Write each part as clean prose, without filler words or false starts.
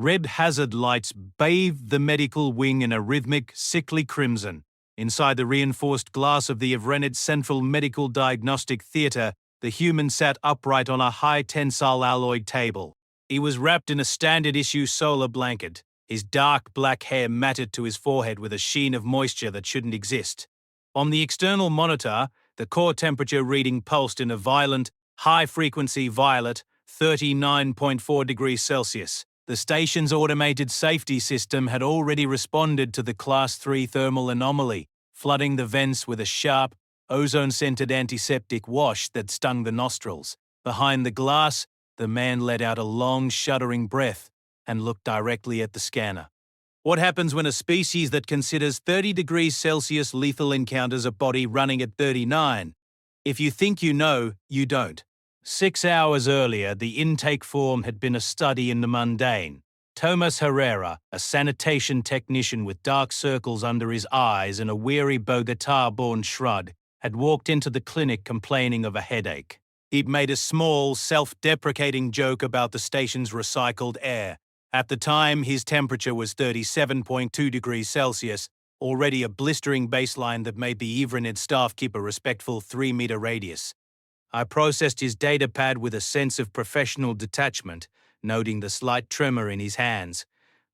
Red hazard lights bathed the medical wing in a rhythmic, sickly crimson. Inside the reinforced glass of the Evrenid Central Medical Diagnostic Theatre, the human sat upright on a high-tensile alloy table. He was wrapped in a standard-issue solar blanket, his dark black hair matted to his forehead with a sheen of moisture that shouldn't exist. On the external monitor, the core temperature reading pulsed in a violent, high-frequency violet, 39.4 degrees Celsius. The station's automated safety system had already responded to the Class 3 thermal anomaly, flooding the vents with a sharp, ozone-scented antiseptic wash that stung the nostrils. Behind the glass, the man let out a long, shuddering breath and looked directly at the scanner. What happens when a species that considers 30 degrees Celsius lethal encounters a body running at 39? If you think you know, you don't. 6 hours earlier, the intake form had been a study in the mundane. Thomas Herrera, a sanitation technician with dark circles under his eyes and a weary Bogota-born shrug, had walked into the clinic complaining of a headache. He'd made a small, self-deprecating joke about the station's recycled air. At the time, his temperature was 37.2 degrees Celsius, already a blistering baseline that made the Evrenid staff keep a respectful 3-meter radius. I processed his datapad with a sense of professional detachment, noting the slight tremor in his hands.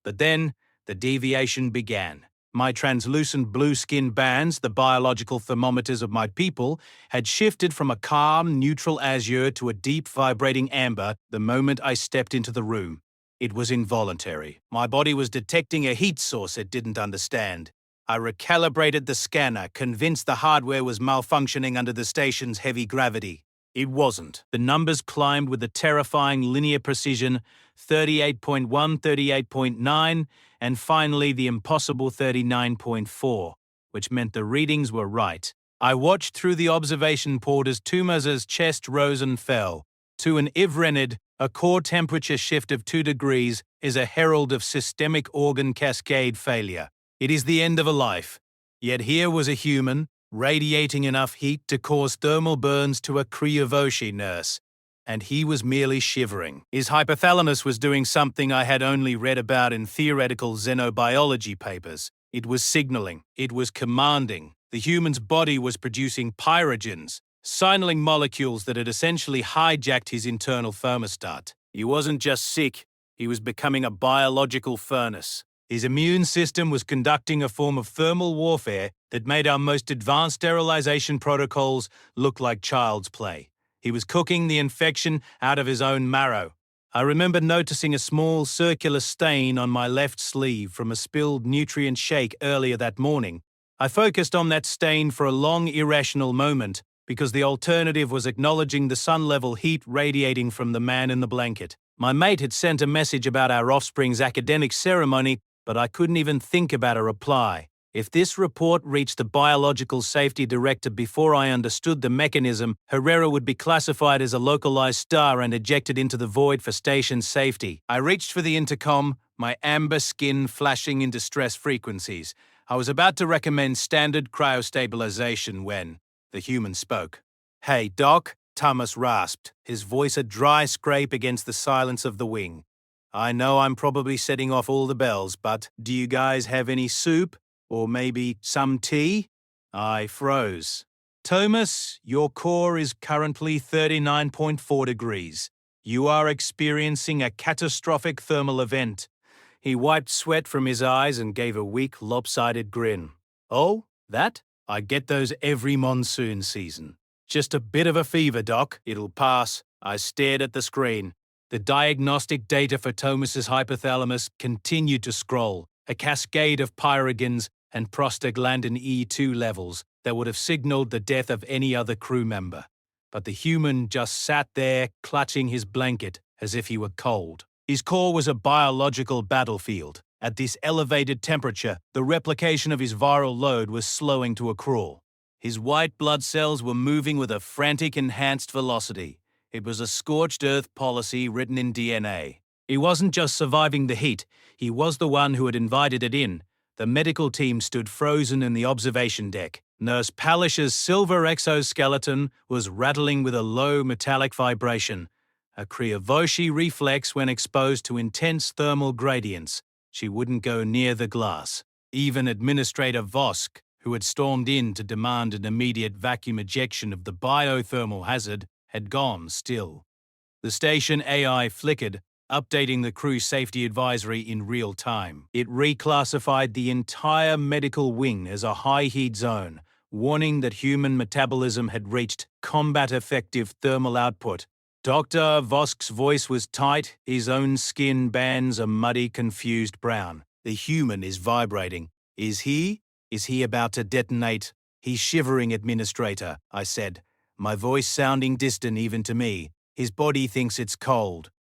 But then, the deviation began. My translucent blue skin bands, the biological thermometers of my people, had shifted from a calm, neutral azure to a deep, vibrating amber the moment I stepped into the room. It was involuntary. My body was detecting a heat source it didn't understand. I recalibrated the scanner, convinced the hardware was malfunctioning under the station's heavy gravity. It wasn't. The numbers climbed with a terrifying linear precision, 38.1, 38.9, and finally the impossible 39.4, which meant the readings were right. I watched through the observation port as Tumas's chest rose and fell. To an Evrenid, a core temperature shift of 2 degrees is a herald of systemic organ cascade failure. It is the end of a life. Yet here was a human, radiating enough heat to cause thermal burns to a Kryovoshi nurse, and he was merely shivering. His hypothalamus was doing something I had only read about in theoretical xenobiology papers. It was signaling. It was commanding. The human's body was producing pyrogens, signaling molecules that had essentially hijacked his internal thermostat. He wasn't just sick, he was becoming a biological furnace. His immune system was conducting a form of thermal warfare that made our most advanced sterilization protocols look like child's play. He was cooking the infection out of his own marrow. I remember noticing a small circular stain on my left sleeve from a spilled nutrient shake earlier that morning. I focused on that stain for a long, irrational moment, because the alternative was acknowledging the sun-level heat radiating from the man in the blanket. My mate had sent a message about our offspring's academic ceremony, but I couldn't even think about a reply. If this report reached the biological safety director before I understood the mechanism, Herrera would be classified as a localized star and ejected into the void for station safety. I reached for the intercom, my amber skin flashing in distress frequencies. I was about to recommend standard cryostabilization when the human spoke. "Hey, Doc," Thomas rasped, his voice a dry scrape against the silence of the wing. "I know I'm probably setting off all the bells, but do you guys have any soup? Or maybe some tea?" I froze. "Thomas, your core is currently 39.4 degrees. You are experiencing a catastrophic thermal event." He wiped sweat from his eyes and gave a weak, lopsided grin. "Oh, that? I get those every monsoon season. Just a bit of a fever, Doc. It'll pass." I stared at the screen. The diagnostic data for Thomas's hypothalamus continued to scroll, a cascade of pyrogens and prostaglandin E2 levels that would have signaled the death of any other crew member. But the human just sat there, clutching his blanket as if he were cold. His core was a biological battlefield. At this elevated temperature, the replication of his viral load was slowing to a crawl. His white blood cells were moving with a frantic enhanced velocity. It was a scorched earth policy written in DNA. He wasn't just surviving the heat, he was the one who had invited it in. The medical team stood frozen in the observation deck. Nurse Palish's silver exoskeleton was rattling with a low metallic vibration. a Kriavoshi reflex when exposed to intense thermal gradients. She wouldn't go near the glass. Even Administrator Vosk, who had stormed in to demand an immediate vacuum ejection of the biothermal hazard, had gone still. The station AI flickered, updating the crew safety advisory in real time. It reclassified the entire medical wing as a high-heat zone, warning that human metabolism had reached combat-effective thermal output. Dr. Vosk's voice was tight, his own skin bands a muddy, confused brown. The human is vibrating. Is he? Is he about to detonate? He's shivering, Administrator, I said, my voice sounding distant even to me. His body thinks it's cold.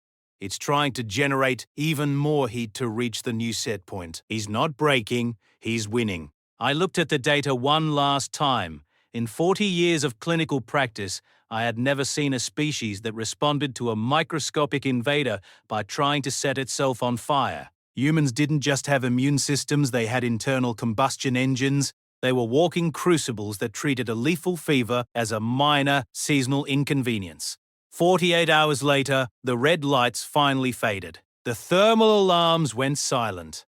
It's trying to generate even more heat to reach the new set point. He's not breaking, he's winning. I looked at the data one last time. In 40 years of clinical practice, I had never seen a species that responded to a microscopic invader by trying to set itself on fire. Humans didn't just have immune systems, they had internal combustion engines. They were walking crucibles that treated a lethal fever as a minor seasonal inconvenience. 48 hours later, the red lights finally faded. The thermal alarms went silent.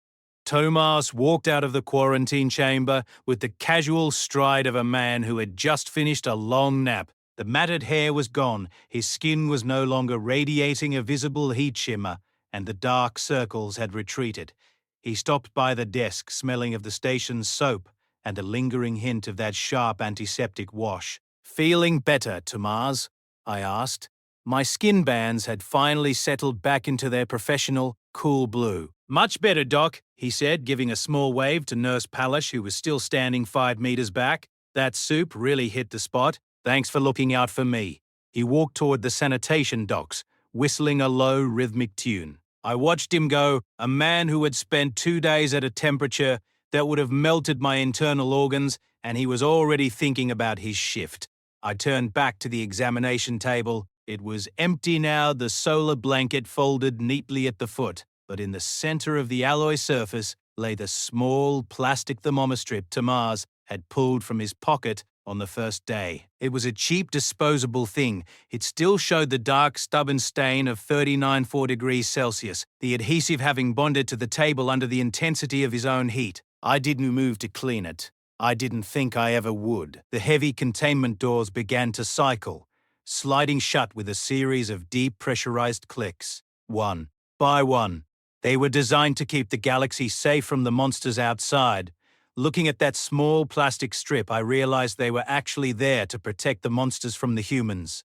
Tomas walked out of the quarantine chamber with the casual stride of a man who had just finished a long nap. The matted hair was gone, his skin was no longer radiating a visible heat shimmer, and the dark circles had retreated. He stopped by the desk, smelling of the station's soap and a lingering hint of that sharp antiseptic wash. "Feeling better, Tomas?" I asked. My skin bands had finally settled back into their professional, cool blue. "Much better, Doc," he said, giving a small wave to Nurse Palish, who was still standing 5 meters back. "That soup really hit the spot. Thanks for looking out for me." He walked toward the sanitation docks, whistling a low, rhythmic tune. I watched him go, a man who had spent 2 days at a temperature that would have melted my internal organs, and he was already thinking about his shift. I turned back to the examination table. It was empty now, the solar blanket folded neatly at the foot, but in the center of the alloy surface lay the small plastic thermometer strip Tomas had pulled from his pocket on the first day. It was a cheap disposable thing. It still showed the dark, stubborn stain of 39.4 degrees Celsius, the adhesive having bonded to the table under the intensity of his own heat. I didn't move to clean it. I didn't think I ever would. The heavy containment doors began to cycle, sliding shut with a series of deep pressurized clicks. One by one. They were designed to keep the galaxy safe from the monsters outside. Looking at that small plastic strip, I realized they were actually there to protect the monsters from the humans.